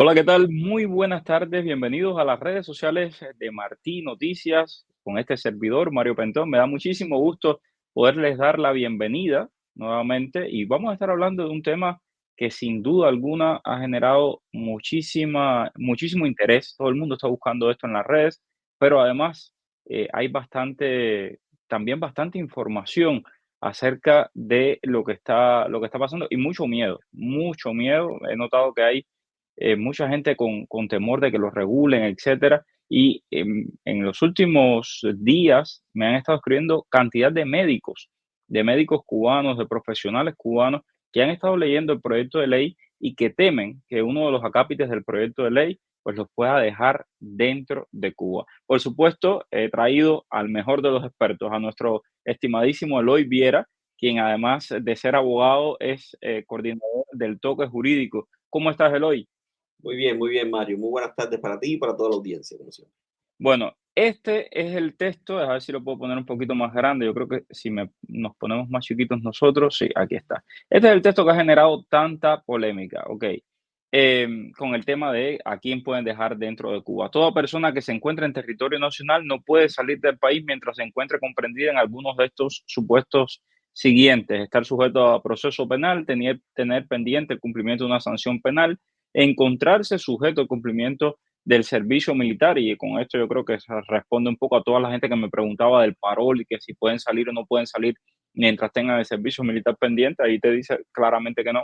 Hola, ¿qué tal? Muy buenas tardes. Bienvenidos a las redes sociales de Martí Noticias con este servidor, Mario Pentón. Me da muchísimo gusto poderles dar la bienvenida nuevamente y vamos a estar hablando de un tema que sin duda alguna ha generado muchísimo interés. Todo el mundo está buscando esto en las redes, pero además hay también bastante información acerca de lo que está pasando y mucho miedo, mucho miedo. He notado que hay mucha gente con temor de que los regulen, etcétera. Y en los últimos días me han estado escribiendo cantidad de médicos cubanos, de profesionales cubanos, que han estado leyendo el proyecto de ley y que temen que uno de los acápites del proyecto de ley pues los pueda dejar dentro de Cuba. Por supuesto, he traído al mejor de los expertos, a nuestro estimadísimo Eloy Viera, quien además de ser abogado es coordinador del toque jurídico. ¿Cómo estás, Eloy? Muy bien, Mario. Muy buenas tardes para ti y para toda la audiencia, como siempre. Bueno, este es el texto, a ver si lo puedo poner un poquito más grande. Yo creo que si nos ponemos más chiquitos nosotros, sí, aquí está. Este es el texto que ha generado tanta polémica, ok. Con el tema de a quién pueden dejar dentro de Cuba. Toda persona que se encuentre en territorio nacional no puede salir del país mientras se encuentre comprendida en algunos de estos supuestos siguientes: estar sujeto a proceso penal, tener pendiente el cumplimiento de una sanción penal, encontrarse sujeto al cumplimiento del servicio militar. Y con esto yo creo que se responde un poco a toda la gente que me preguntaba del parol y que si pueden salir o no pueden salir mientras tengan el servicio militar pendiente. Ahí te dice claramente que no.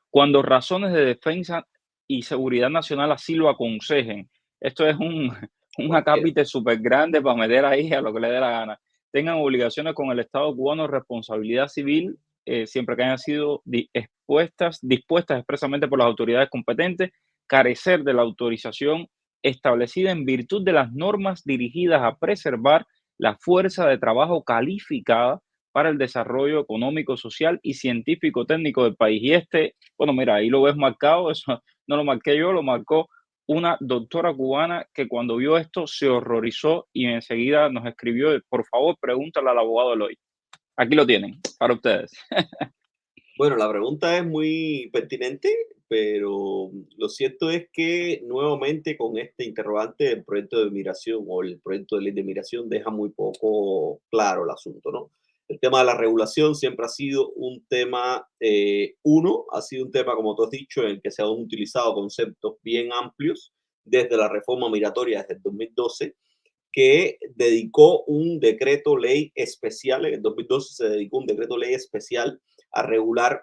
Cuando razones de defensa y seguridad nacional así lo aconsejen. Esto es un Cualquiera. acápite súper grande para meter ahí a lo que le dé la gana. Tengan obligaciones con el Estado cubano, responsabilidad civil, siempre que hayan sido dispuestas expresamente por las autoridades competentes, carecer de la autorización establecida en virtud de las normas dirigidas a preservar la fuerza de trabajo calificada para el desarrollo económico, social y científico técnico del país. Y bueno, mira, ahí lo ves marcado, eso no lo marqué yo, lo marcó una doctora cubana que cuando vio esto se horrorizó y enseguida nos escribió: por favor, pregúntale al abogado Eloy. Aquí lo tienen, para ustedes. Bueno, la pregunta es muy pertinente, pero lo cierto es que nuevamente con este interrogante del proyecto de migración o el proyecto de ley de migración deja muy poco claro el asunto, ¿no? El tema de la regulación siempre ha sido un tema, ha sido un tema, como tú has dicho, en el que se han utilizado conceptos bien amplios desde la reforma migratoria desde el 2012, que dedicó un decreto ley especial, en el 2012 se dedicó un decreto ley especial a regular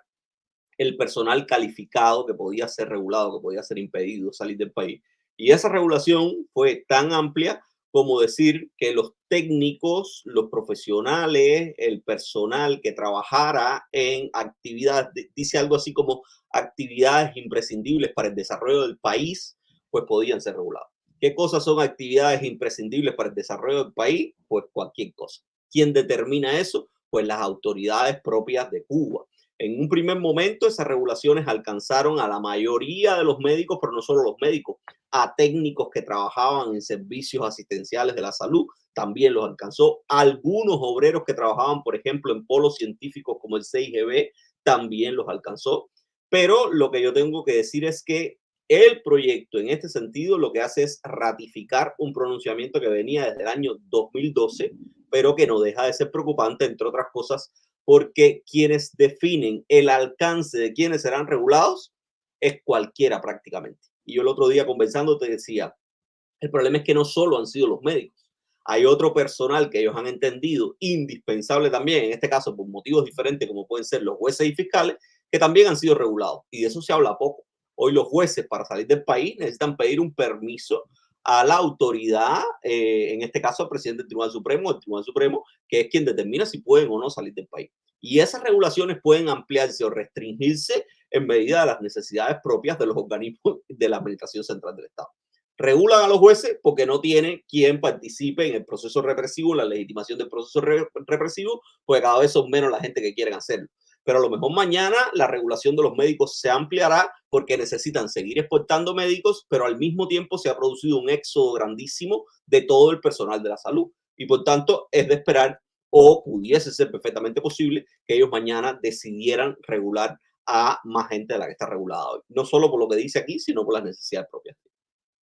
el personal calificado que podía ser regulado, que podía ser impedido salir del país. Y esa regulación fue tan amplia como decir que los técnicos, los profesionales, el personal que trabajara en actividades, dice algo así como actividades imprescindibles para el desarrollo del país, pues podían ser regulados. ¿Qué cosas son actividades imprescindibles para el desarrollo del país? Pues cualquier cosa. ¿Quién determina eso? Pues las autoridades propias de Cuba. En un primer momento, esas regulaciones alcanzaron a la mayoría de los médicos, pero no solo los médicos, a técnicos que trabajaban en servicios asistenciales de la salud, también los alcanzó. Algunos obreros que trabajaban, por ejemplo, en polos científicos como el CIGB, también los alcanzó. Pero lo que yo tengo que decir es que el proyecto, en este sentido, lo que hace es ratificar un pronunciamiento que venía desde el año 2012, pero que no deja de ser preocupante, entre otras cosas, porque quienes definen el alcance de quienes serán regulados es cualquiera prácticamente. Y yo el otro día conversando te decía, el problema es que no solo han sido los médicos, hay otro personal que ellos han entendido indispensable también, en este caso por motivos diferentes como pueden ser los jueces y fiscales, que también han sido regulados. Y de eso se habla poco. Hoy los jueces para salir del país necesitan pedir un permiso a la autoridad, en este caso al presidente del Tribunal Supremo, el Tribunal Supremo, que es quien determina si pueden o no salir del país. Y esas regulaciones pueden ampliarse o restringirse en medida de las necesidades propias de los organismos de la Administración Central del Estado. Regulan a los jueces porque no tiene quien participe en el proceso represivo, la legitimación del proceso represivo, porque cada vez son menos la gente que quieren hacerlo. Pero a lo mejor mañana la regulación de los médicos se ampliará porque necesitan seguir exportando médicos, pero al mismo tiempo se ha producido un éxodo grandísimo de todo el personal de la salud. Y por tanto es de esperar, o pudiese ser perfectamente posible, que ellos mañana decidieran regular a más gente de la que está regulada hoy. No solo por lo que dice aquí, sino por las necesidades propias.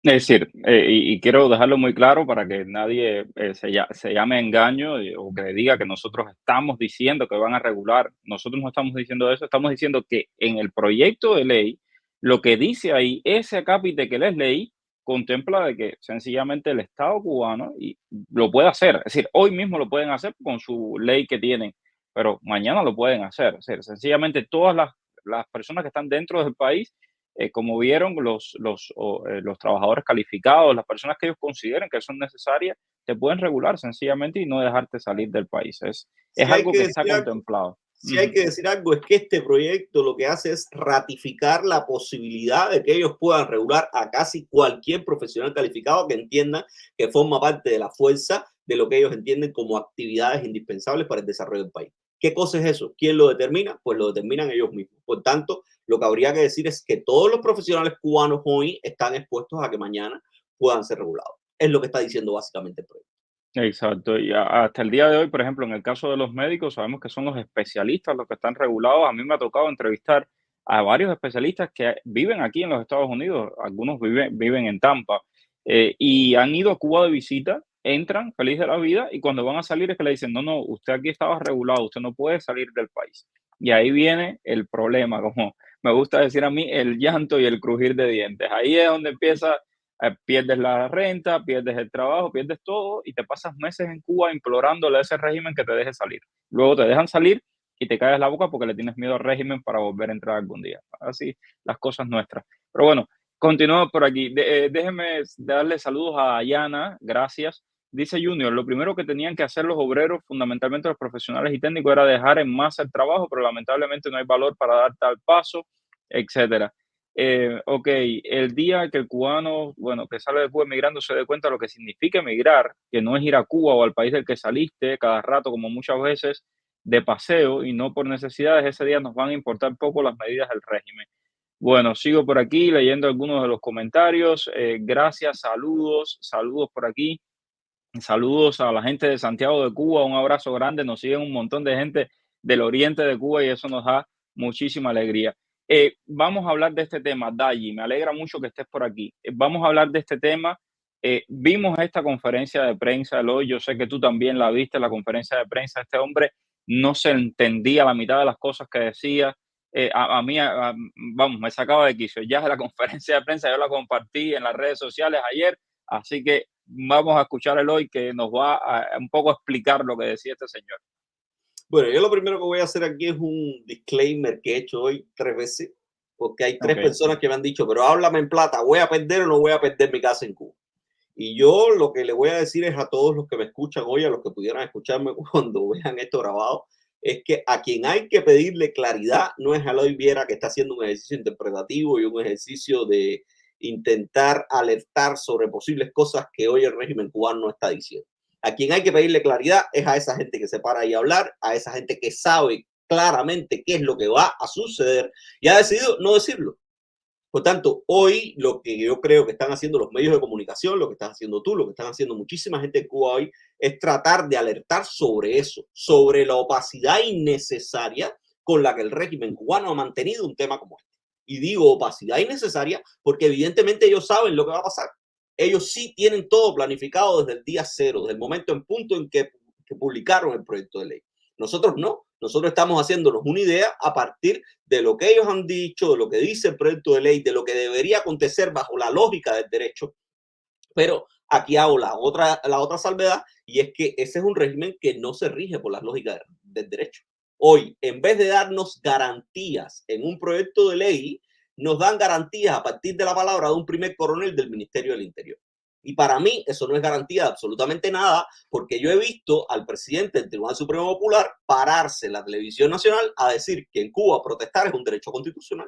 Es decir, y quiero dejarlo muy claro para que nadie se llame a engaño o que diga que nosotros estamos diciendo que van a regular. Nosotros no estamos diciendo eso, estamos diciendo que en el proyecto de ley, lo que dice ahí, ese acápite que les leí, contempla de que sencillamente el Estado cubano y lo puede hacer. Es decir, hoy mismo lo pueden hacer con su ley que tienen, pero mañana lo pueden hacer. Es decir, sencillamente todas las personas que están dentro del país como vieron los trabajadores calificados, las personas que ellos consideren que son necesarias, te pueden regular sencillamente y no dejarte salir del país. Es Si hay algo que que está decir algo, contemplado. si hay Ujú. que decir algo, es que este proyecto lo que hace es ratificar la posibilidad de que ellos puedan regular a casi cualquier profesional calificado que entienda que forma parte de la fuerza de lo que ellos entienden como actividades indispensables para el desarrollo del país. ¿Qué cosa es eso? ¿Quién lo determina? Pues lo determinan ellos mismos. Por tanto, lo que habría que decir es que todos los profesionales cubanos hoy están expuestos a que mañana puedan ser regulados. Es lo que está diciendo básicamente el proyecto. Exacto. Y hasta el día de hoy, por ejemplo, en el caso de los médicos, sabemos que son los especialistas los que están regulados. A mí me ha tocado entrevistar a varios especialistas que viven aquí en los Estados Unidos, algunos viven en Tampa, y han ido a Cuba de visita, entran feliz de la vida y cuando van a salir es que le dicen, no, no, usted aquí estaba regulado, usted no puede salir del país. Y ahí viene el problema, como me gusta decir a mí, el llanto y el crujir de dientes. Ahí es donde empieza pierdes la renta, pierdes el trabajo, pierdes todo y te pasas meses en Cuba implorándole a ese régimen que te deje salir. Luego te dejan salir y te callas la boca porque le tienes miedo al régimen para volver a entrar algún día. Así las cosas nuestras. Pero bueno, continuamos por aquí. Déjeme darle saludos a Ayana, gracias. Dice Junior, lo primero que tenían que hacer los obreros, fundamentalmente los profesionales y técnicos, era dejar en masa el trabajo, pero lamentablemente no hay valor para dar tal paso, etcétera. Ok, el día que el cubano, bueno, que sale de Cuba emigrando se dé cuenta de lo que significa emigrar, que no es ir a Cuba o al país del que saliste cada rato, como muchas veces, de paseo y no por necesidades, ese día nos van a importar poco las medidas del régimen. Bueno, sigo por aquí leyendo algunos de los comentarios. Gracias, saludos por aquí. Saludos a la gente de Santiago de Cuba, un abrazo grande. Nos siguen un montón de gente del oriente de Cuba y eso nos da muchísima alegría. Vamos a hablar de este tema, Dayi, me alegra mucho que estés por aquí. Vamos a hablar de este tema. Vimos esta conferencia de prensa el hoy, yo sé que tú también la viste, la conferencia de prensa. Este hombre no se entendía la mitad de las cosas que decía. A mí, vamos, me sacaba de quicio. Ya la conferencia de prensa yo la compartí en las redes sociales ayer, así que vamos a escuchar el hoy que nos va a un poco explicar lo que decía este señor. Bueno, yo lo primero que voy a hacer aquí es un disclaimer que he hecho hoy 3 veces, porque hay tres Ok, personas que me han dicho, pero háblame en plata, ¿voy a perder o no voy a perder mi casa en Cuba? Y yo lo que le voy a decir es a todos los que me escuchan hoy, a los que pudieran escucharme cuando vean esto grabado, es que a quien hay que pedirle claridad no es a Eloy Viera, que está haciendo un ejercicio interpretativo y un ejercicio de intentar alertar sobre posibles cosas que hoy el régimen cubano no está diciendo. A quien hay que pedirle claridad es a esa gente que se para ahí a hablar, a esa gente que sabe claramente qué es lo que va a suceder y ha decidido no decirlo. Por tanto, hoy lo que yo creo que están haciendo los medios de comunicación, lo que estás haciendo tú, lo que están haciendo muchísima gente en Cuba hoy, es tratar de alertar sobre eso, sobre la opacidad innecesaria con la que el régimen cubano ha mantenido un tema como este. Y digo opacidad innecesaria porque evidentemente ellos saben lo que va a pasar. Ellos sí tienen todo planificado desde el día cero, desde el momento en punto en que publicaron el proyecto de ley. Nosotros no, nosotros estamos haciéndonos una idea a partir de lo que ellos han dicho, de lo que dice el proyecto de ley, de lo que debería acontecer bajo la lógica del derecho. Pero aquí hago la otra salvedad y es que ese es un régimen que no se rige por las lógicas del derecho. Hoy, en vez de darnos garantías en un proyecto de ley, nos dan garantías a partir de la palabra de un primer coronel del Ministerio del Interior. Y para mí eso no es garantía de absolutamente nada, porque yo he visto al presidente del Tribunal Supremo Popular pararse en la televisión nacional a decir que en Cuba protestar es un derecho constitucional.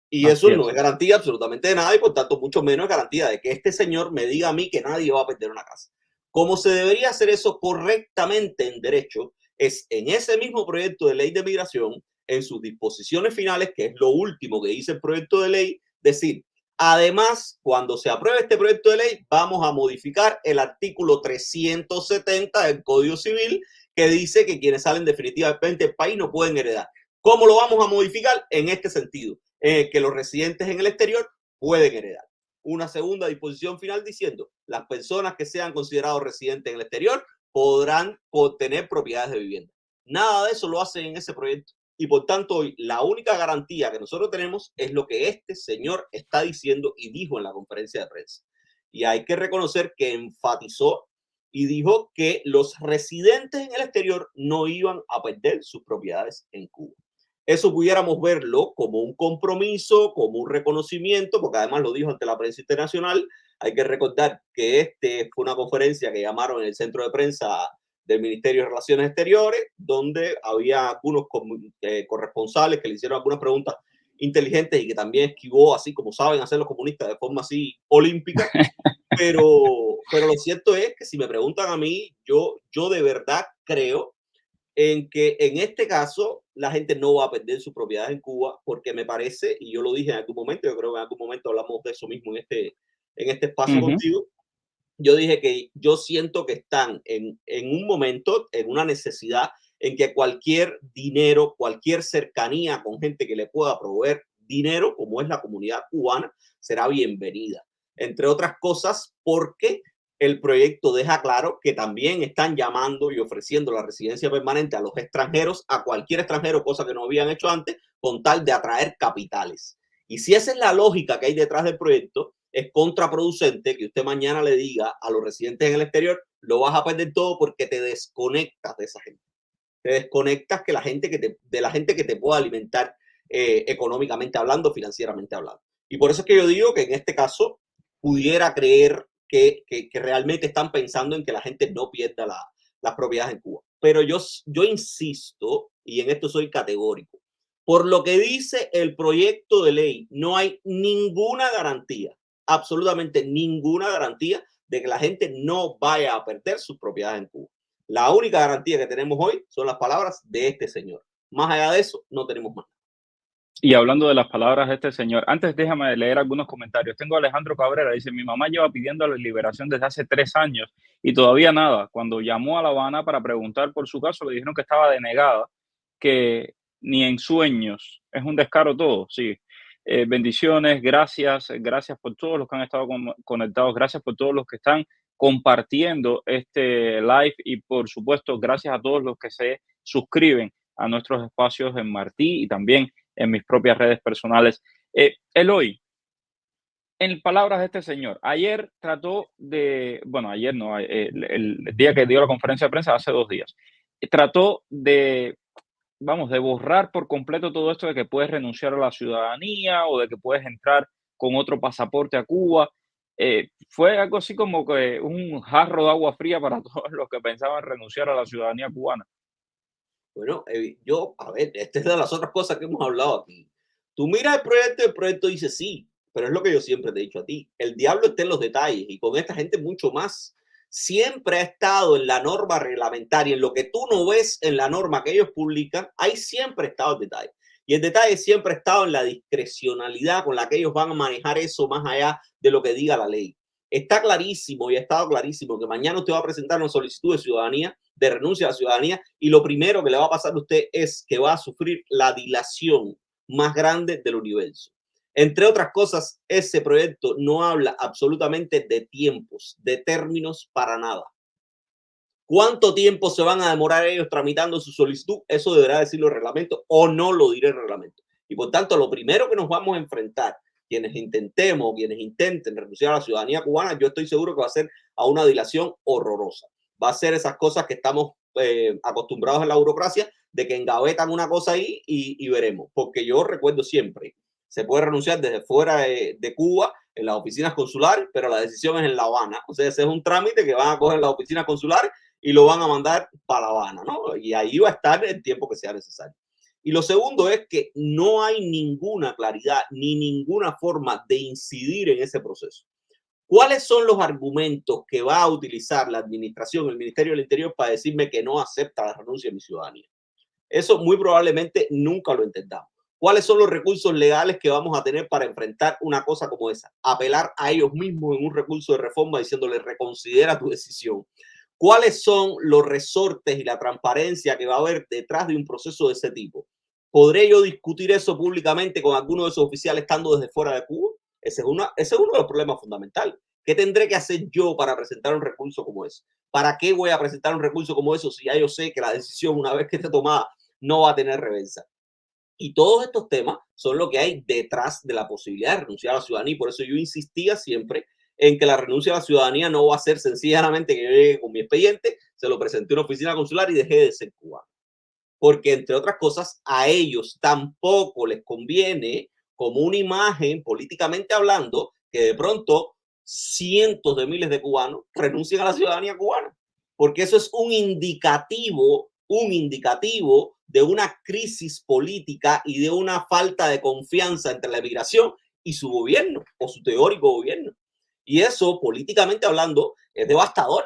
Y eso así no es. es garantía absolutamente de nada y por tanto mucho menos es garantía de que este señor me diga a mí que nadie va a perder una casa. Como se debería hacer eso correctamente en derecho es en ese mismo proyecto de ley de migración, en sus disposiciones finales, que es lo último que dice el proyecto de ley, decir, además, cuando se apruebe este proyecto de ley, vamos a modificar el artículo 370 del Código Civil que dice que quienes salen definitivamente del país no pueden heredar. ¿Cómo lo vamos a modificar? En este sentido, que los residentes en el exterior pueden heredar. Una segunda disposición final diciendo, las personas que sean considerados residentes en el exterior podrán obtener propiedades de vivienda. Nada de eso lo hacen en ese proyecto. Y por tanto, hoy la única garantía que nosotros tenemos es lo que este señor está diciendo y dijo en la conferencia de prensa. Y hay que reconocer que enfatizó y dijo que los residentes en el exterior no iban a perder sus propiedades en Cuba. Eso pudiéramos verlo como un compromiso, como un reconocimiento, porque además lo dijo ante la prensa internacional. Hay que recordar que fue una conferencia que llamaron en el centro de prensa del Ministerio de Relaciones Exteriores, donde había algunos corresponsales que le hicieron algunas preguntas inteligentes y que también esquivó, así como saben hacer los comunistas, de forma así olímpica. Pero lo cierto es que si me preguntan a mí, yo de verdad creo en que en este caso la gente no va a perder sus propiedades en Cuba, porque me parece, y yo lo dije en algún momento, yo creo que en algún momento hablamos de eso mismo en este espacio Ujú. contigo, yo dije que yo siento que están en un momento, en una necesidad en que cualquier dinero, cualquier cercanía con gente que le pueda proveer dinero, como es la comunidad cubana, será bienvenida. Entre otras cosas, porque el proyecto deja claro que también están llamando y ofreciendo la residencia permanente a los extranjeros, a cualquier extranjero, cosa que no habían hecho antes, con tal de atraer capitales. Y si esa es la lógica que hay detrás del proyecto, es contraproducente que usted mañana le diga a los residentes en el exterior, lo vas a perder todo porque te desconectas de esa gente. Te desconectas que de la gente que te pueda alimentar económicamente hablando, financieramente hablando. Y por eso es que yo digo que en este caso pudiera creer que realmente están pensando en que la gente no pierda las propiedades en Cuba. Pero yo insisto, y en esto soy categórico, por lo que dice el proyecto de ley, no hay ninguna garantía, absolutamente ninguna garantía de que la gente no vaya a perder sus propiedades en Cuba. La única garantía que tenemos hoy son las palabras de este señor. Más allá de eso, no tenemos más. Y hablando de las palabras de este señor, antes déjame leer algunos comentarios. Tengo a Alejandro Cabrera, dice, mi mamá lleva pidiendo la liberación desde hace 3 años y todavía nada. Cuando llamó a La Habana para preguntar por su caso, le dijeron que estaba denegada, que ni en sueños. Es un descaro todo, sí. Bendiciones, gracias por todos los que han estado conectados, gracias por todos los que están compartiendo este live y por supuesto, gracias a todos los que se suscriben a nuestros espacios en Martí y también en mis propias redes personales. Eloy, en palabras de este señor, ayer trató de, bueno, ayer no, el día que dio la conferencia de prensa, hace 2 días, trató de, vamos, de borrar por completo todo esto de que puedes renunciar a la ciudadanía o de que puedes entrar con otro pasaporte a Cuba. Fue algo así como que un jarro de agua fría para todos los que pensaban renunciar a la ciudadanía cubana. Bueno, a ver, esta es de las otras cosas que hemos hablado aquí. Tú miras el proyecto dice sí, pero es lo que yo siempre te he dicho a ti. El diablo está en los detalles y con esta gente mucho más. Siempre ha estado en la norma reglamentaria, en lo que tú no ves en la norma que ellos publican, ahí siempre ha estado el detalle. Y el detalle siempre ha estado en la discrecionalidad con la que ellos van a manejar eso más allá de lo que diga la ley. Está clarísimo y ha estado clarísimo que mañana usted va a presentar una solicitud de ciudadanía, de renuncia a la ciudadanía, y lo primero que le va a pasar a usted es que va a sufrir la dilación más grande del universo. Entre otras cosas, ese proyecto no habla absolutamente de tiempos, de términos para nada. ¿Cuánto tiempo se van a demorar ellos tramitando su solicitud? Eso deberá decirlo el reglamento o no lo dirá el reglamento. Y por tanto, lo primero que nos vamos a enfrentar, quienes intentemos, quienes intenten renunciar a la ciudadanía cubana, yo estoy seguro que va a ser a una dilación horrorosa. Va a ser esas cosas que estamos acostumbrados en la burocracia, de que engavetan una cosa ahí y veremos. Porque yo recuerdo siempre, se puede renunciar desde fuera de Cuba, en las oficinas consulares, pero la decisión es en La Habana. O sea, ese es un trámite que van a coger las oficinas consulares y lo van a mandar para La Habana, ¿no? Y ahí va a estar el tiempo que sea necesario. Y lo segundo es que no hay ninguna claridad ni ninguna forma de incidir en ese proceso. ¿Cuáles son los argumentos que va a utilizar la administración, el Ministerio del Interior, para decirme que no acepta la renuncia de mi ciudadanía? Eso muy probablemente nunca lo entendamos. ¿Cuáles son los recursos legales que vamos a tener para enfrentar una cosa como esa? Apelar a ellos mismos en un recurso de reforma diciéndole reconsidera tu decisión. ¿Cuáles son los resortes y la transparencia que va a haber detrás de un proceso de ese tipo? ¿Podré yo discutir eso públicamente con alguno de esos oficiales estando desde fuera de Cuba? Ese es uno de los problemas fundamentales. ¿Qué tendré que hacer yo para presentar un recurso como ese? ¿Para qué voy a presentar un recurso como eso si ya yo sé que la decisión, una vez que esté tomada, no va a tener reversa? Y todos estos temas son lo que hay detrás de la posibilidad de renunciar a la ciudadanía. Y por eso yo insistía siempre en que la renuncia a la ciudadanía no va a ser sencillamente que yo llegue con mi expediente, se lo presenté a una oficina consular y dejé de ser cubano. Porque, entre otras cosas, a ellos tampoco les conviene, como una imagen políticamente hablando, que de pronto cientos de miles de cubanos renuncien a la ciudadanía cubana, porque eso es un indicativo de una crisis política y de una falta de confianza entre la emigración y su gobierno o su teórico gobierno. Y eso, políticamente hablando, es devastador.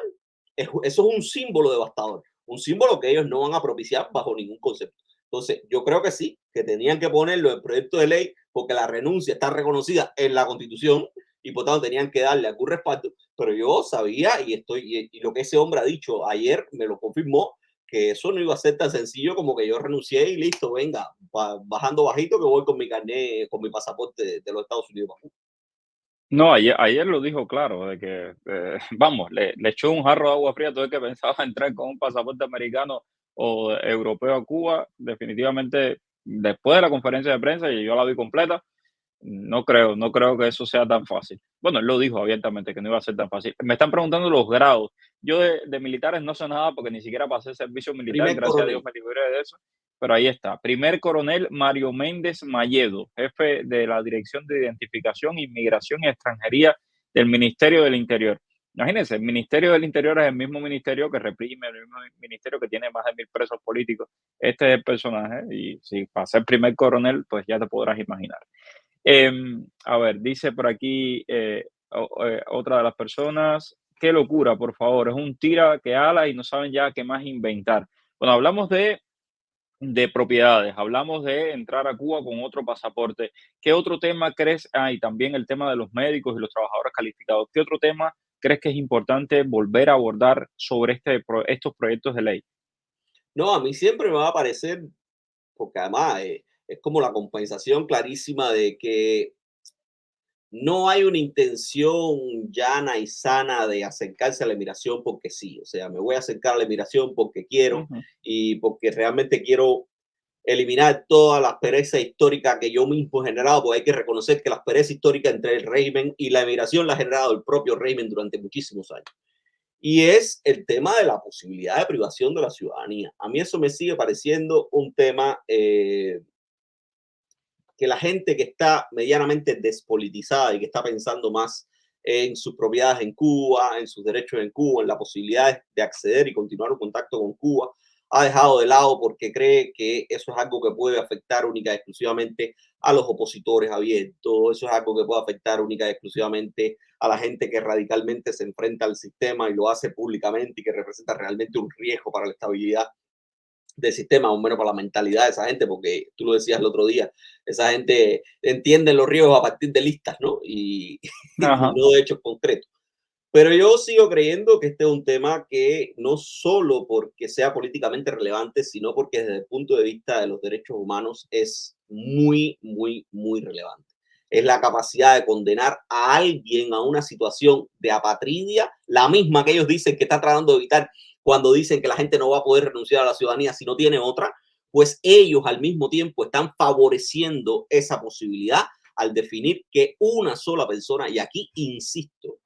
Eso es un símbolo devastador, un símbolo que ellos no van a propiciar bajo ningún concepto. Entonces, yo creo que sí, que tenían que ponerlo en el proyecto de ley porque la renuncia está reconocida en la Constitución y por tanto tenían que darle algún respaldo, pero yo sabía y lo que ese hombre ha dicho ayer me lo confirmó, que eso no iba a ser tan sencillo como que yo renuncié y listo, venga, bajando bajito que voy con mi carnet, con mi pasaporte de los Estados Unidos. No, ayer lo dijo claro, de que, vamos, le echó un jarro de agua fría a todo el que pensaba entrar con un pasaporte americano o europeo a Cuba. Definitivamente, después de la conferencia de prensa, y yo la vi completa, no creo que eso sea tan fácil. Bueno, él lo dijo abiertamente que no iba a ser tan fácil. Me están preguntando los grados. Yo de militares no sé nada porque ni siquiera pasé servicio militar, Primer gracias a Dios coronel. me libré de eso, pero ahí está. Primer coronel Mario Méndez Mayedo, jefe de la Dirección de Identificación, Inmigración y Extranjería del Ministerio del Interior. Imagínense, el Ministerio del Interior es el mismo ministerio que reprime, el mismo ministerio que tiene más de 1000 presos políticos. Este es el personaje y si para ser primer coronel, pues ya te podrás imaginar. A ver, dice por aquí otra de las personas, qué locura, por favor, es un tira que ala y no saben ya qué más inventar. Bueno, hablamos de propiedades, hablamos de entrar a Cuba con otro pasaporte. ¿Qué otro tema crees? Ah, y también el tema de los médicos y los trabajadores calificados. ¿Qué otro tema crees que es importante volver a abordar sobre estos proyectos de ley? No, a mí siempre me va a parecer, porque además es como la compensación clarísima de que no hay una intención llana y sana de acercarse a la emigración porque sí. O sea, me voy a acercar a la emigración porque quiero Ujú, y porque realmente quiero eliminar toda la aspereza histórica que yo mismo he generado, porque hay que reconocer que la aspereza histórica entre el régimen y la emigración la ha generado el propio régimen durante muchísimos años. Y es el tema de la posibilidad de privación de la ciudadanía. A mí eso me sigue pareciendo un tema que la gente que está medianamente despolitizada y que está pensando más en sus propiedades en Cuba, en sus derechos en Cuba, en la posibilidad de acceder y continuar un contacto con Cuba, ha dejado de lado porque cree que eso es algo que puede afectar única y exclusivamente a los opositores abiertos, eso es algo que puede afectar única y exclusivamente a la gente que radicalmente se enfrenta al sistema y lo hace públicamente y que representa realmente un riesgo para la estabilidad del sistema, o menos para la mentalidad de esa gente, porque tú lo decías el otro día, esa gente entiende los riesgos a partir de listas, ¿no? Y ajá, no de hechos concretos. Pero yo sigo creyendo que este es un tema que no solo porque sea políticamente relevante, sino porque desde el punto de vista de los derechos humanos es muy, muy, muy relevante. Es la capacidad de condenar a alguien a una situación de apatridia, la misma que ellos dicen que están tratando de evitar cuando dicen que la gente no va a poder renunciar a la ciudadanía si no tiene otra, pues ellos al mismo tiempo están favoreciendo esa posibilidad al definir que una sola persona, y aquí insisto,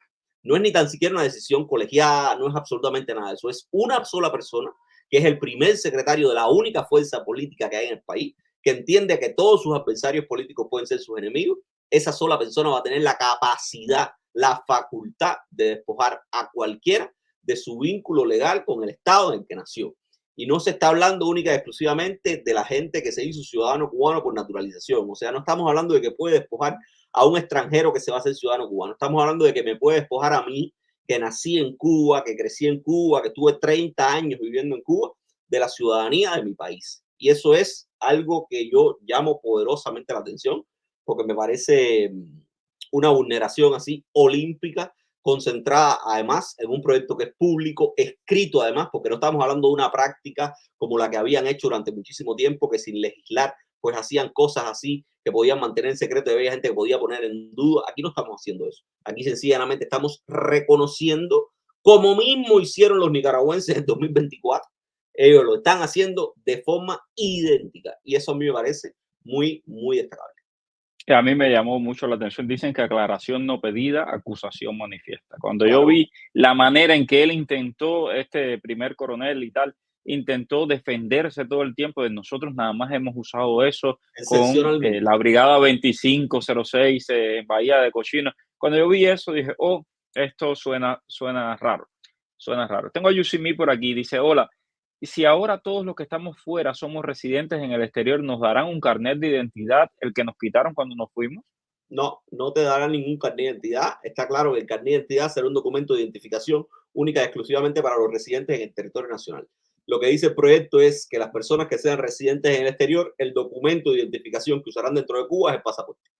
no es ni tan siquiera una decisión colegiada, no es absolutamente nada de eso. Es una sola persona que es el primer secretario de la única fuerza política que hay en el país, que entiende que todos sus adversarios políticos pueden ser sus enemigos. Esa sola persona va a tener la capacidad, la facultad de despojar a cualquiera de su vínculo legal con el Estado en el que nació. Y no se está hablando única y exclusivamente de la gente que se hizo ciudadano cubano por naturalización. O sea, no estamos hablando de que puede despojar a un extranjero que se va a hacer ciudadano cubano. Estamos hablando de que me puede despojar a mí, que nací en Cuba, que crecí en Cuba, que tuve 30 años viviendo en Cuba, de la ciudadanía de mi país. Y eso es algo que yo llamo poderosamente la atención, porque me parece una vulneración así olímpica, concentrada además en un proyecto que es público, escrito además, porque no estamos hablando de una práctica como la que habían hecho durante muchísimo tiempo, que sin legislar pues hacían cosas así que podían mantener en secreto y había gente que podía poner en duda. Aquí no estamos haciendo eso. Aquí sencillamente estamos reconociendo, como mismo hicieron los nicaragüenses en 2024. Ellos lo están haciendo de forma idéntica y eso a mí me parece muy, muy destacable. Que a mí me llamó mucho la atención. Dicen que aclaración no pedida, acusación manifiesta. Cuando yo Claro, vi la manera en que él intentó, este primer coronel y tal, intentó defenderse todo el tiempo de nosotros nada más hemos usado eso con excepcionalmente. la Brigada 2506 en Bahía de Cochino. Cuando yo vi eso dije, oh, esto suena raro, suena raro. Tengo a Yusimi por aquí, dice, hola, y si ahora todos los que estamos fuera somos residentes en el exterior, ¿nos darán un carnet de identidad, el que nos quitaron cuando nos fuimos? No, no te dará ningún carnet de identidad. Está claro que el carnet de identidad será un documento de identificación única y exclusivamente para los residentes en el territorio nacional. Lo que dice el proyecto es que las personas que sean residentes en el exterior, el documento de identificación que usarán dentro de Cuba es el pasaporte.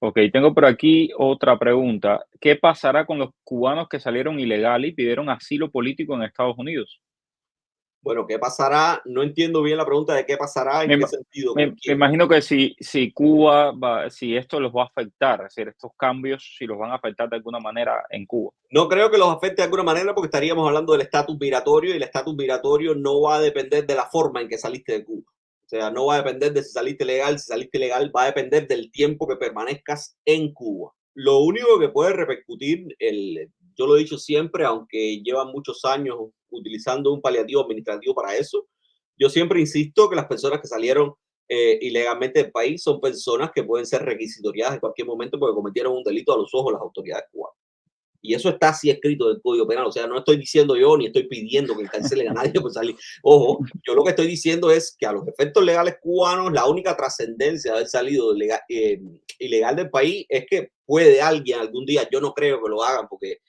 Ok, tengo por aquí otra pregunta. ¿Qué pasará con los cubanos que salieron ilegal y pidieron asilo político en Estados Unidos? Bueno, ¿qué pasará? No entiendo bien la pregunta de qué pasará, en Me, qué ima- sentido, con me quién. imagino que si Cuba va, si esto los va a afectar, es decir, estos cambios, si los van a afectar de alguna manera en Cuba. No creo que los afecte de alguna manera porque estaríamos hablando del estatus migratorio y el estatus migratorio no va a depender de la forma en que saliste de Cuba. O sea, no va a depender de si saliste legal, si saliste ilegal, va a depender del tiempo que permanezcas en Cuba. Lo único que puede repercutir, yo lo he dicho siempre, aunque llevan muchos años utilizando un paliativo administrativo para eso, yo siempre insisto que las personas que salieron ilegalmente del país son personas que pueden ser requisitoriadas en cualquier momento porque cometieron un delito a los ojos de las autoridades cubanas. Y eso está así escrito en el Código Penal. O sea, no estoy diciendo yo ni estoy pidiendo que encarcelen a nadie por salir. Ojo, yo lo que estoy diciendo es que a los efectos legales cubanos, la única trascendencia de haber salido ilegal del país es que puede alguien algún día, yo no creo que lo hagan porque,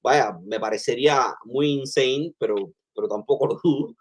vaya, me parecería muy insane, pero tampoco lo dudo.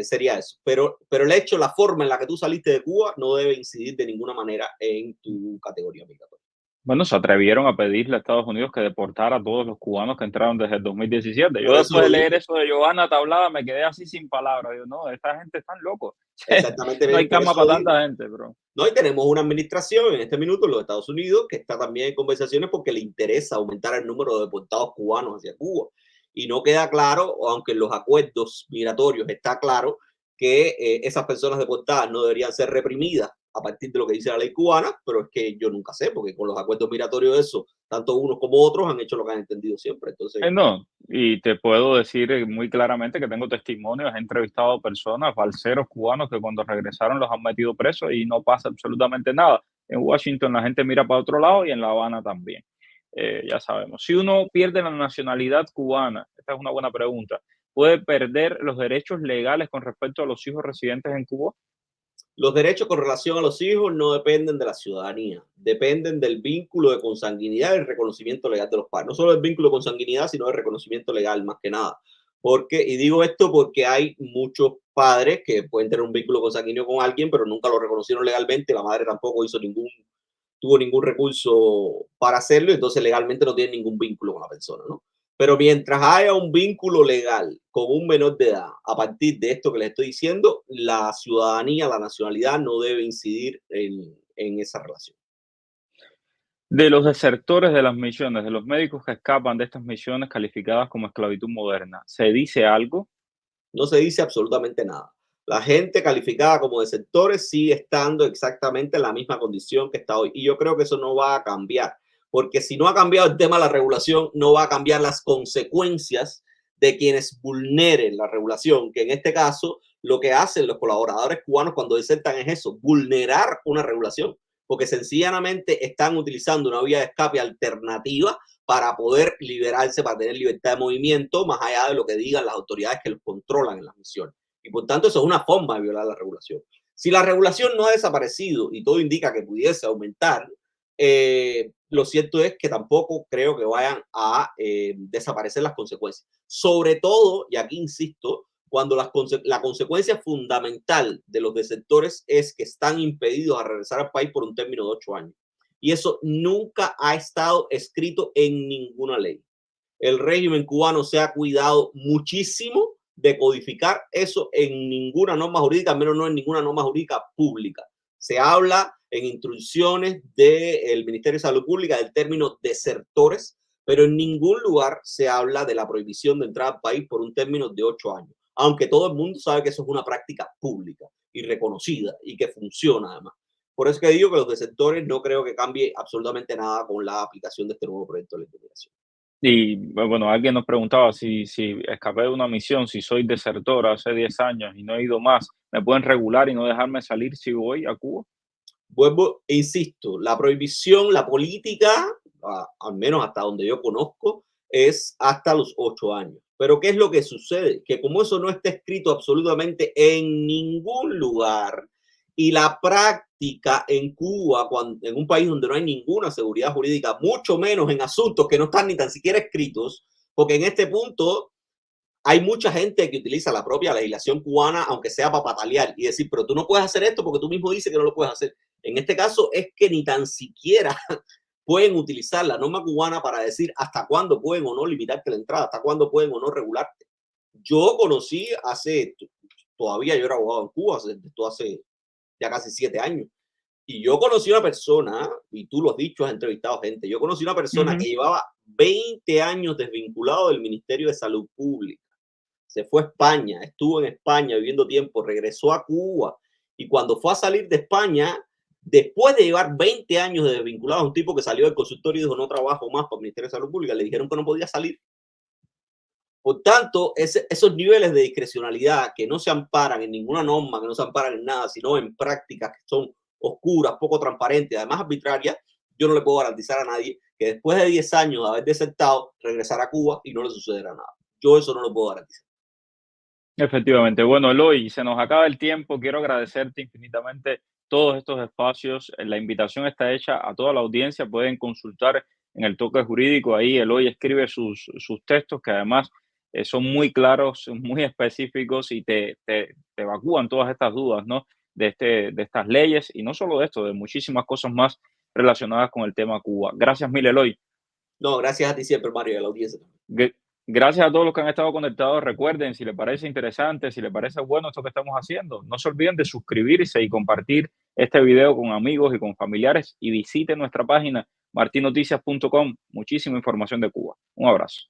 Sería eso. Pero el hecho, la forma en la que tú saliste de Cuba no debe incidir de ninguna manera en tu categoría migratoria. Bueno, se atrevieron a pedirle a Estados Unidos que deportara a todos los cubanos que entraron desde el 2017. Yo Por eso después lo de leer digo. eso de Giovanna Tablada me quedé así sin palabras. Digo, no, esta gente están locos. Exactamente, No hay por cama eso lo para digo. tanta gente, bro. ¿No? Y tenemos una administración en este minuto en los Estados Unidos que está también en conversaciones porque le interesa aumentar el número de deportados cubanos hacia Cuba. Y no queda claro, aunque en los acuerdos migratorios está claro, que esas personas deportadas no deberían ser reprimidas a partir de lo que dice la ley cubana, pero es que yo nunca sé, porque con los acuerdos migratorios eso, tanto unos como otros han hecho lo que han entendido siempre. Entonces, No, y te puedo decir muy claramente que tengo testimonios, he entrevistado personas, balseros cubanos que cuando regresaron los han metido presos y no pasa absolutamente nada. En Washington la gente mira para otro lado y en La Habana también. Ya sabemos. Si uno pierde la nacionalidad cubana, esta es una buena pregunta, ¿puede perder los derechos legales con respecto a los hijos residentes en Cuba? los derechos con relación a los hijos no dependen de la ciudadanía, dependen del vínculo de consanguinidad y el reconocimiento legal de los padres. No solo del vínculo de consanguinidad, sino del reconocimiento legal, más que nada. Porque, y digo esto porque hay muchos padres que pueden tener un vínculo consanguíneo con alguien, pero nunca lo reconocieron legalmente, la madre tampoco tuvo ningún recurso para hacerlo, entonces legalmente no tiene ningún vínculo con la persona, ¿no? Pero mientras haya un vínculo legal con un menor de edad, a partir de esto que les estoy diciendo, la ciudadanía, la nacionalidad no debe incidir en esa relación. De los desertores de las misiones, de los médicos que escapan de estas misiones calificadas como esclavitud moderna, ¿se dice algo? No se dice absolutamente nada. La gente calificada como desertores sigue estando exactamente en la misma condición que está hoy. Y yo creo que eso no va a cambiar, porque si no ha cambiado el tema de la regulación, no va a cambiar las consecuencias de quienes vulneren la regulación, que en este caso lo que hacen los colaboradores cubanos cuando desertan es eso, vulnerar una regulación, porque sencillamente están utilizando una vía de escape alternativa para poder liberarse, para tener libertad de movimiento, más allá de lo que digan las autoridades que los controlan en las misiones. Y por tanto, eso es una forma de violar la regulación. Si la regulación no ha desaparecido y todo indica que pudiese aumentar, lo cierto es que tampoco creo que vayan a desaparecer las consecuencias. Sobre todo, y aquí insisto, cuando la consecuencia fundamental de los desertores es que están impedidos a regresar al país por un término de 8 años. Y eso nunca ha estado escrito en ninguna ley. El régimen cubano se ha cuidado muchísimo de codificar eso en ninguna norma jurídica, al menos no en ninguna norma jurídica pública. Se habla en instrucciones del Ministerio de Salud Pública del término desertores, pero en ningún lugar se habla de la prohibición de entrada al país por un término de 8 años, aunque todo el mundo sabe que eso es una práctica pública y reconocida y que funciona además. Por eso que digo que los desertores no creo que cambie absolutamente nada con la aplicación de este nuevo proyecto de ley de migración. Y bueno, alguien nos preguntaba si escapé de una misión, si soy desertor hace 10 años y no he ido más, ¿me pueden regular y no dejarme salir si voy a Cuba? Vuelvo e insisto, la prohibición, la política, al menos hasta donde yo conozco, es hasta los 8 años. Pero ¿qué es lo que sucede? Que como eso no está escrito absolutamente en ningún lugar y la práctica en Cuba, en un país donde no hay ninguna seguridad jurídica, mucho menos en asuntos que no están ni tan siquiera escritos, porque en este punto hay mucha gente que utiliza la propia legislación cubana, aunque sea para patalear y decir, pero tú no puedes hacer esto porque tú mismo dices que no lo puedes hacer. En este caso es que ni tan siquiera pueden utilizar la norma cubana para decir hasta cuándo pueden o no limitarte la entrada, hasta cuándo pueden o no regularte. Yo conocí todavía yo era abogado en Cuba, esto hace ya casi 7 años, y yo conocí una persona, y tú lo has dicho, has entrevistado gente, yo conocí una persona que Ujú. llevaba 20 años desvinculado del Ministerio de Salud Pública. Se fue a España, estuvo en España viviendo tiempo, regresó a Cuba y cuando fue a salir de España, después de llevar 20 años de desvinculado, un tipo que salió del consultorio y dijo no trabajo más para el Ministerio de Salud Pública, le dijeron que no podía salir. Por tanto, esos niveles de discrecionalidad que no se amparan en ninguna norma, que no se amparan en nada, sino en prácticas que son oscuras, poco transparentes, además arbitrarias, yo no le puedo garantizar a nadie que después de 10 años de haber desertado, regresará a Cuba y no le sucederá nada. Yo eso no lo puedo garantizar. Efectivamente. Bueno, Eloy, se nos acaba el tiempo. Quiero agradecerte infinitamente todos estos espacios. La invitación está hecha a toda la audiencia. Pueden consultar en el toque jurídico. Ahí Eloy escribe sus textos que además son muy claros, muy específicos y te evacúan todas estas dudas, ¿no? De estas leyes y no solo de esto, de muchísimas cosas más relacionadas con el tema Cuba. Gracias mil, Eloy. No, gracias a ti siempre, Mario, y a la audiencia. Gue- Gracias a todos los que han estado conectados. Recuerden, si les parece interesante, si les parece bueno esto que estamos haciendo, no se olviden de suscribirse y compartir este video con amigos y con familiares y visiten nuestra página martinoticias.com. Muchísima información de Cuba. Un abrazo.